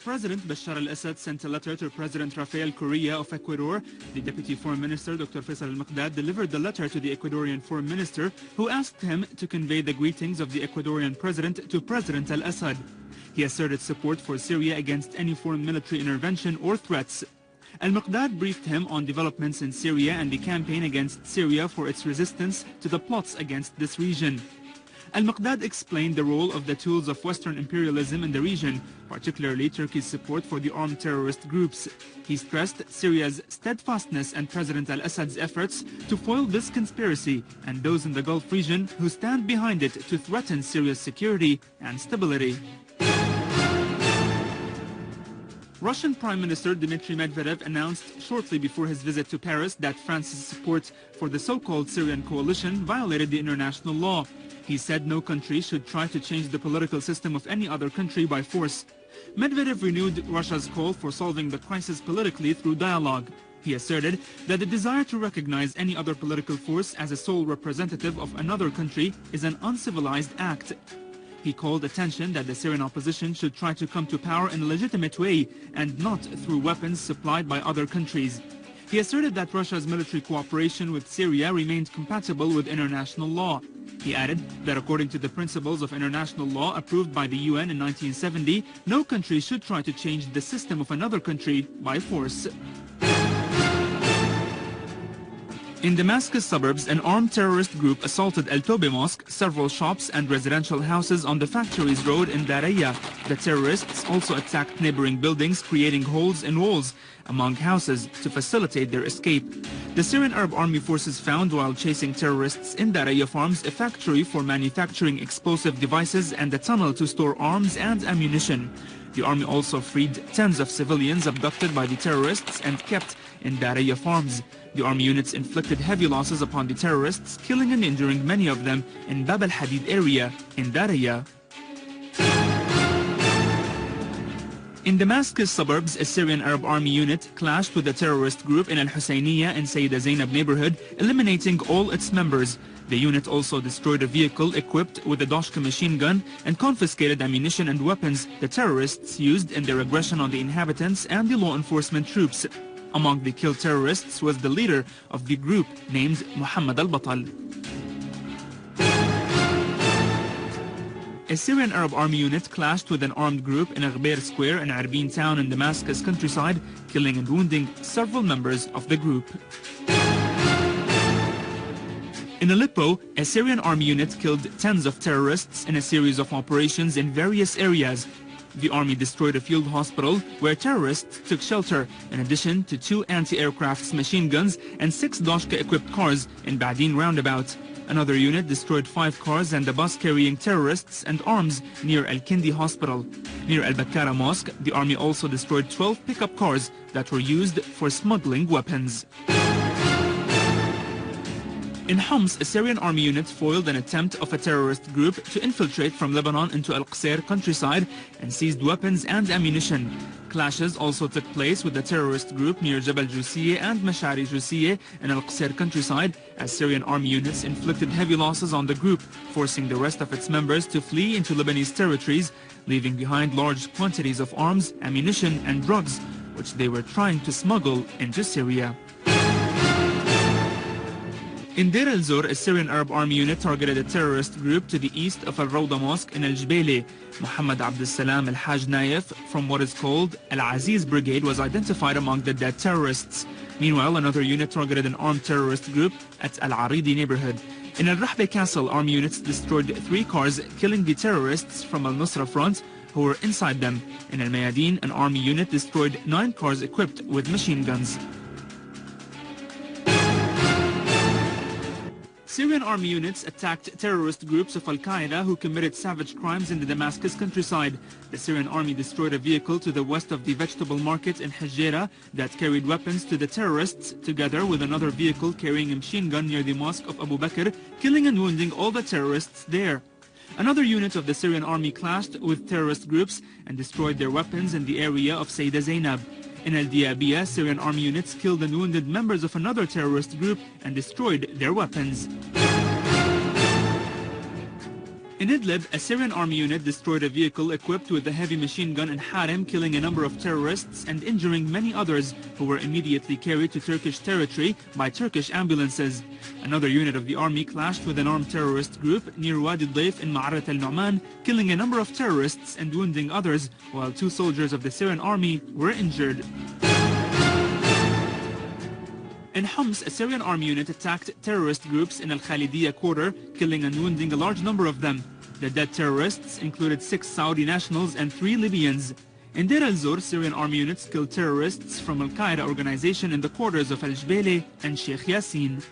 President Bashar al-Assad sent a letter to President Rafael Correa of Ecuador. The Deputy Foreign Minister, Dr. Mikdad, delivered the letter to the Ecuadorian Foreign Minister, who asked him to convey the greetings of the Ecuadorian President to President al-Assad. He asserted support for Syria against any foreign military intervention or threats. Al-Mikdad briefed him on developments in Syria and the campaign against Syria for its resistance to the plots against this region. Al-Mikdad explained the role of the tools of Western imperialism in the region, particularly Turkey's support for the armed terrorist groups. He stressed Syria's steadfastness and President al-Assad's efforts to foil this conspiracy and those in the Gulf region who stand behind it to threaten Syria's security and stability. Russian Prime Minister Dmitry Medvedev announced shortly before his visit to Paris that France's support for the so-called Syrian coalition violated the international law. He said no country should try to change the political system of any other country by force. Medvedev renewed Russia's call for solving the crisis politically through dialogue. He asserted that the desire to recognize any other political force as a sole representative of another country is an uncivilized act. He called attention that the Syrian opposition should try to come to power in a legitimate way and not through weapons supplied by other countries. He asserted that Russia's military cooperation with Syria remained compatible with international law. He added that according to the principles of international law approved by the UN in 1970, no country should try to change the system of another country by force. In Damascus suburbs, an armed terrorist group assaulted El Tobe Mosque, several shops and residential houses on the Factories Road in Deir. The terrorists also attacked neighboring buildings, creating holes in walls among houses to facilitate their escape. The Syrian Arab Army forces found while chasing terrorists in Deir Farms a factory for manufacturing explosive devices and a tunnel to store arms and ammunition. The army also freed tens of civilians abducted by the terrorists and kept in Deir Farms. The army units inflicted heavy losses upon the terrorists, killing and injuring many of them in Bab al-Hadid area in Deir. In Damascus suburbs, a Syrian Arab Army unit clashed with a terrorist group in al-Husayniya in Sayyida Zainab neighborhood, eliminating all its members. The unit also destroyed a vehicle equipped with a Doshka machine gun and confiscated ammunition and weapons the terrorists used in their aggression on the inhabitants and the law enforcement troops. Among the killed terrorists was the leader of the group named Muhammad al-Batal. A Syrian Arab Army unit clashed with an armed group in Aghbeir Square in Arbin town in Damascus countryside, killing and wounding several members of the group. In Aleppo, a Syrian army unit killed tens of terrorists in a series of operations in various areas. The army destroyed a field hospital where terrorists took shelter, in addition to 2 anti-aircraft machine guns and 6 Doshka-equipped cars in Badin roundabout. Another unit destroyed 5 cars and a bus carrying terrorists and arms near Al-Kindi hospital. Near Al-Bakkara mosque, the army also destroyed 12 pickup cars that were used for smuggling weapons. In Homs, a Syrian army unit foiled an attempt of a terrorist group to infiltrate from Lebanon into Al-Qasir countryside and seized weapons and ammunition. Clashes also took place with the terrorist group near Jabal Jusiye and Mashari Jusiye in Al-Qasir countryside as Syrian army units inflicted heavy losses on the group, forcing the rest of its members to flee into Lebanese territories, leaving behind large quantities of arms, ammunition and drugs, which they were trying to smuggle into Syria. In Deir Ezzor, a Syrian Arab Army unit targeted a terrorist group to the east of Al-Rawda Mosque in Al-Jbeili. Muhammad Abdul Salam Al-Haj Naif from what is called Al-Aziz Brigade was identified among the dead terrorists. Meanwhile, another unit targeted an armed terrorist group at Al-Aridi neighborhood. In Al-Rahbe Castle, army units destroyed 3 cars, killing the terrorists from Al-Nusra front who were inside them. In Al-Mayadin, an army unit destroyed 9 cars equipped with machine guns. Syrian army units attacked terrorist groups of Al-Qaeda who committed savage crimes in the Damascus countryside. The Syrian army destroyed a vehicle to the west of the vegetable market in Hajjera that carried weapons to the terrorists, together with another vehicle carrying a machine gun near the mosque of Abu Bakr, killing and wounding all the terrorists there. Another unit of the Syrian army clashed with terrorist groups and destroyed their weapons in the area of Sayyida Zainab. In Al-Diabiyah, Syrian army units killed and wounded members of another terrorist group and destroyed their weapons. In Idlib, a Syrian army unit destroyed a vehicle equipped with a heavy machine gun in Harem, killing a number of terrorists and injuring many others who were immediately carried to Turkish territory by Turkish ambulances. Another unit of the army clashed with an armed terrorist group near Wadi Dayf in Ma'arat al-Nu'man, killing a number of terrorists and wounding others, while 2 soldiers of the Syrian army were injured. In Homs, a Syrian army unit attacked terrorist groups in al-Khalidiyya quarter, killing and wounding a large number of them. The dead terrorists included 6 Saudi nationals and 3 Libyans. In Deir Ezzor, Syrian army units killed terrorists from Al-Qaeda organization in the quarters of Al-Jbele and Sheikh Yassin.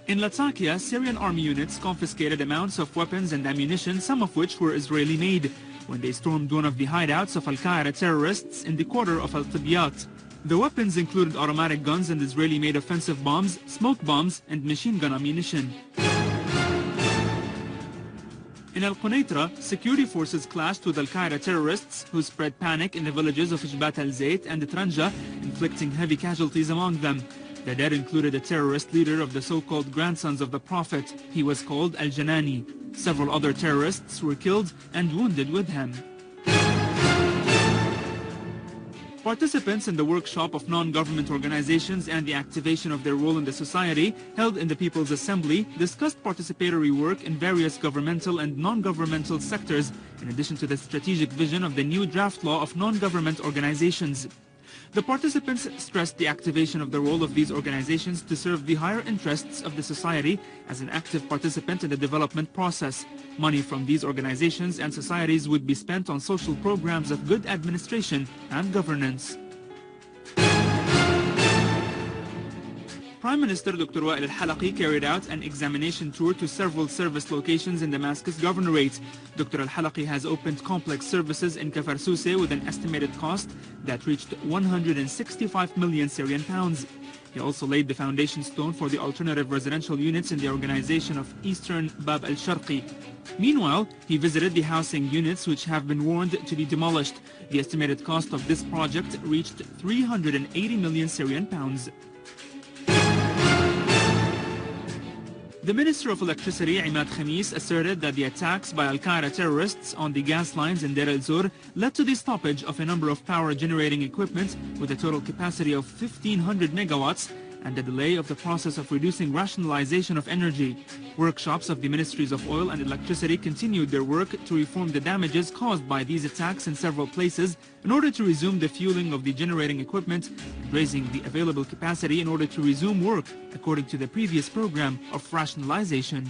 In Latakia, Syrian army units confiscated amounts of weapons and ammunition, some of which were Israeli-made, when they stormed one of the hideouts of Al-Qaeda terrorists in the quarter of Al-Tibyat. The weapons included automatic guns and Israeli-made offensive bombs, smoke bombs, and machine gun ammunition. In Al-Quneitra, security forces clashed with Al-Qaeda terrorists who spread panic in the villages of Jbat al-Zayt and Tranja, inflicting heavy casualties among them. The dead included a terrorist leader of the so-called grandsons of the Prophet. He was called Al-Janani. Several other terrorists were killed and wounded with him. Participants in the workshop of non-government organizations and the activation of their role in the society, held in the People's Assembly, discussed participatory work in various governmental and non-governmental sectors, in addition to the strategic vision of the new draft law of non-government organizations. The participants stressed the activation of the role of these organizations to serve the higher interests of the society as an active participant in the development process. Money from these organizations and societies would be spent on social programs of good administration and governance. Prime Minister Dr. al-Halqi carried out an examination tour to several service locations in Damascus Governorate. Dr. al-Halqi has opened complex services in Kafar Souseh with an estimated cost that reached 165 million Syrian pounds. He also laid the foundation stone for the alternative residential units in the organization of Eastern Bab al-Sharqi. Meanwhile, he visited the housing units which have been warned to be demolished. The estimated cost of this project reached 380 million Syrian pounds. The Minister of Electricity, Imad Khamis, asserted that the attacks by Al-Qaeda terrorists on the gas lines in Deir Ezzor led to the stoppage of a number of power-generating equipment with a total capacity of 1,500 megawatts and the delay of the process of reducing rationalization of energy. Workshops of the Ministries of Oil and Electricity continued their work to reform the damages caused by these attacks in several places in order to resume the fueling of the generating equipment and raising the available capacity in order to resume work according to the previous program of rationalization.